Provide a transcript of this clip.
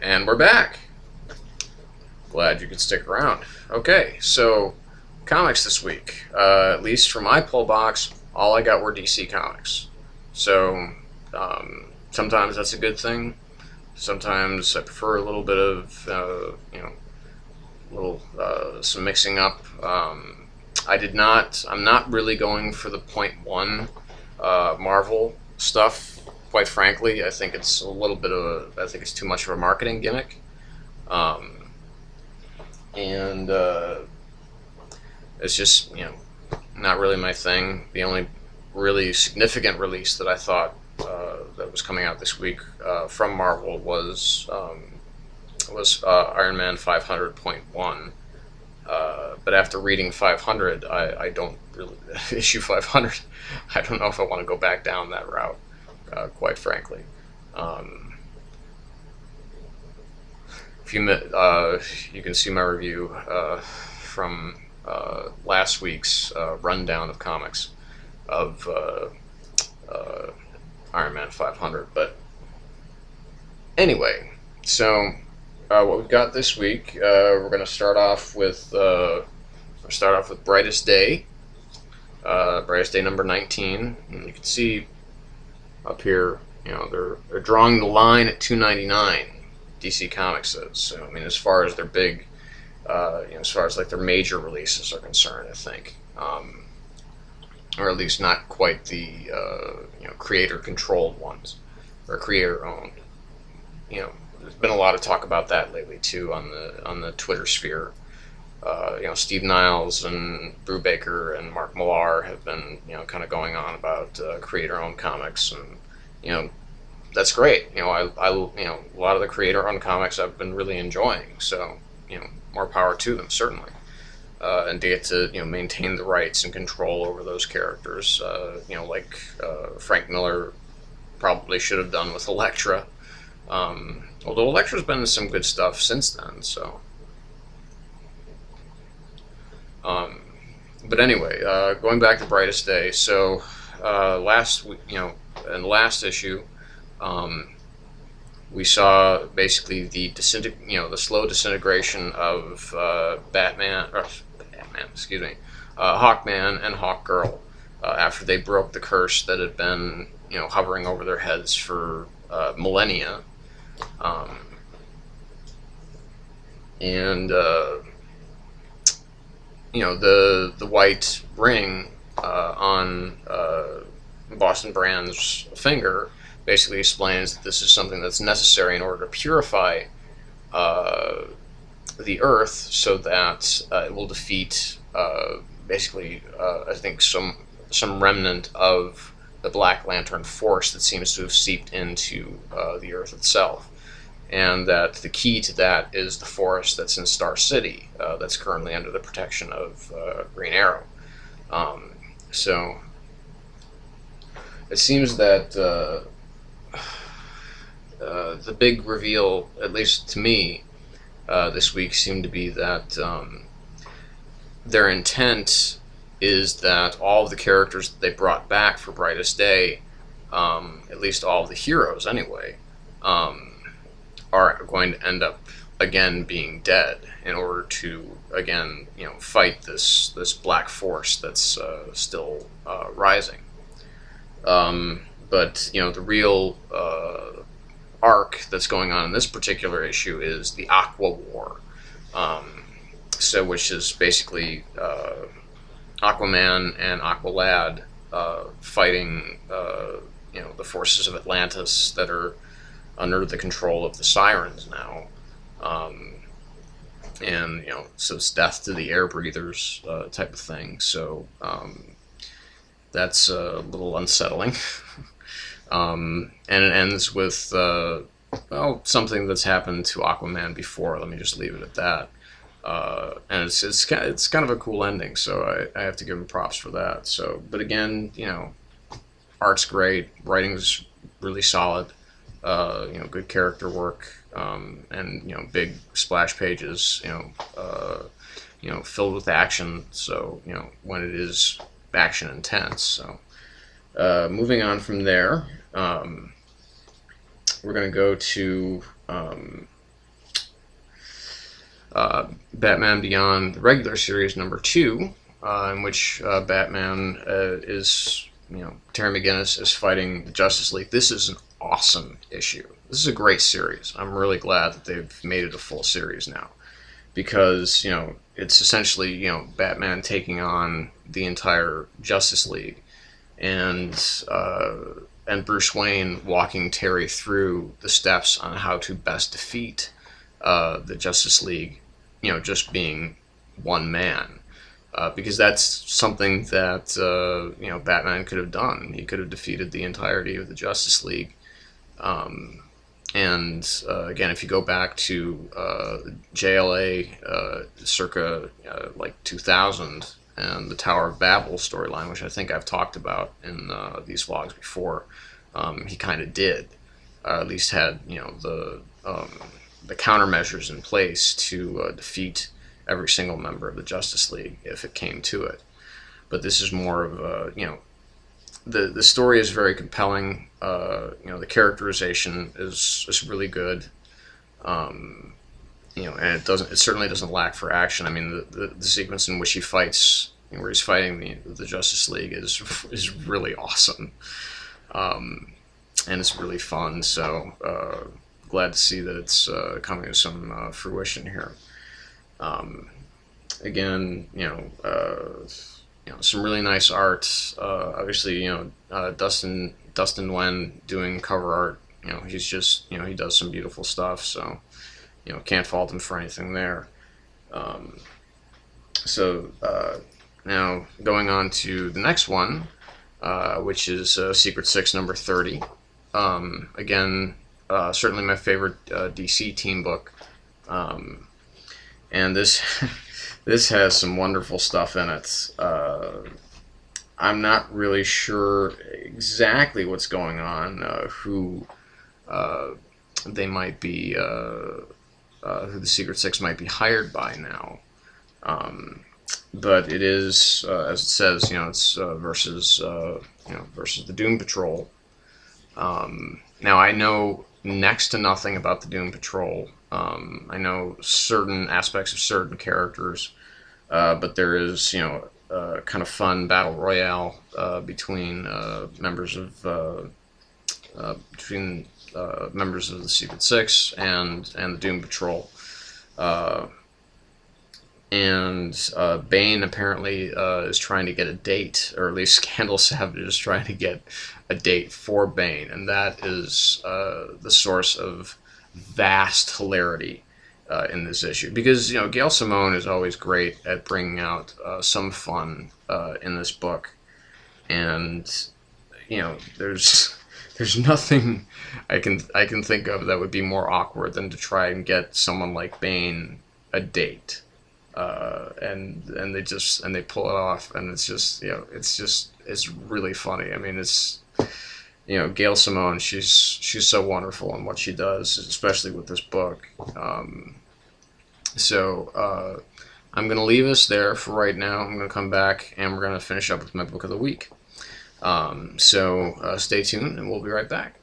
And we're back. Glad you could stick around. Okay, so comics this week. At least for my pull box, all I got were DC comics. So sometimes that's a good thing. Sometimes I prefer a little bit of some mixing up. I'm not really going for the .1 Marvel stuff. Quite frankly, I think it's a little bit of I think it's too much of a marketing gimmick. And it's just not really my thing. The only really significant release that I thought that was coming out this week from Marvel was Iron Man 500.1. But after reading 500, I don't really issue 500. I don't know if I want to go back down that route, quite frankly. If you can see my review from last week's rundown of comics of Iron Man 500. But anyway, so what we've got this week, we're going to start off with Brightest Day. Brightest Day number 19. And you can see up here, they're drawing the line at $2.99. DC Comics says. So I mean, as far as their big, as far as like their major releases are concerned, I think, or at least not quite the creator-controlled ones or creator-owned. There's been a lot of talk about that lately too on the Twitter sphere. Steve Niles and Brubaker and Mark Millar have been kind of going on about creator-owned comics, and that's great. A lot of the creator-owned comics I've been really enjoying. So more power to them, certainly. And to get to maintain the rights and control over those characters, like Frank Miller probably should have done with Elektra. Although Elektra's been in some good stuff since then. So, but anyway, going back to Brightest Day. So last week, in the last issue, we saw basically the slow disintegration of Hawkman and Hawkgirl after they broke the curse that had been hovering over their heads for millennia, and the white ring on Boston Brand's finger basically explains that this is something that's necessary in order to purify the Earth, so that it will defeat I think some remnant of the Black Lantern force that seems to have seeped into the Earth itself, and that the key to that is the forest that's in Star City, that's currently under the protection of Green Arrow. So it seems that the big reveal, at least to me, this week seemed to be that their intent is that all of the characters that they brought back for Brightest Day, at least all of the heroes anyway, are going to end up again being dead in order to again fight this black force that's still rising. But the real arc that's going on in this particular issue is the Aqua War, which is basically Aquaman and Aqualad fighting the forces of Atlantis that are under the control of the Sirens now, and so it's death to the air breathers type of thing. So that's a little unsettling. And it ends with something that's happened to Aquaman before. Let me just leave it at that. And it's kind of a cool ending, so I have to give him props for that. So, but again, art's great, writing's really solid, good character work, and big splash pages, filled with action. So when it is action intense. So moving on from there, we're going to go to Batman Beyond the regular series #2, in which Batman is, Terry McGinnis is fighting the Justice League. This is an awesome issue. This is a great series. I'm really glad that they've made it a full series now, because it's essentially Batman taking on the entire Justice League, and Bruce Wayne walking Terry through the steps on how to best defeat the Justice League, just being one man. Because that's something that Batman could have done. He could have defeated the entirety of the Justice League. Again, if you go back to JLA circa like 2000 and the Tower of Babel storyline, which I think I've talked about in these vlogs before, he kind of did, at least had the countermeasures in place to defeat every single member of the Justice League if it came to it. But this is more of a, the story is very compelling. The characterization is really good. And it certainly doesn't lack for action. I mean, the sequence in which he fights, where he's fighting the Justice League, is really awesome, and it's really fun. So glad to see that it's coming to some fruition here. Again, some really nice art. Obviously, Dustin Nguyen doing cover art. He's just, he does some beautiful stuff. So, can't fault him for anything there. Now going on to the next one, which is Secret Six #30. Again, certainly my favorite DC team book. And this this has some wonderful stuff in it. I'm not really sure exactly what's going on, who they might be, who the Secret Six might be hired by now. But it is, as it says, it's versus the Doom Patrol. Now I know next to nothing about the Doom Patrol. I know certain aspects of certain characters, but there is, kind of fun battle royale between members of the Secret Six and the Doom Patrol. Bane apparently is trying to get a date, or at least Scandal Savage is trying to get a date for Bane, and that is the source of vast hilarity in this issue, because Gail Simone is always great at bringing out some fun in this book, and there's nothing I can think of that would be more awkward than to try and get someone like Bane a date. And they pull it off, and it's really funny. I mean, it's, Gail Simone, she's so wonderful in what she does, especially with this book. I'm going to leave us there for right now. I'm going to come back, and we're going to finish up with my book of the week. Stay tuned, and we'll be right back.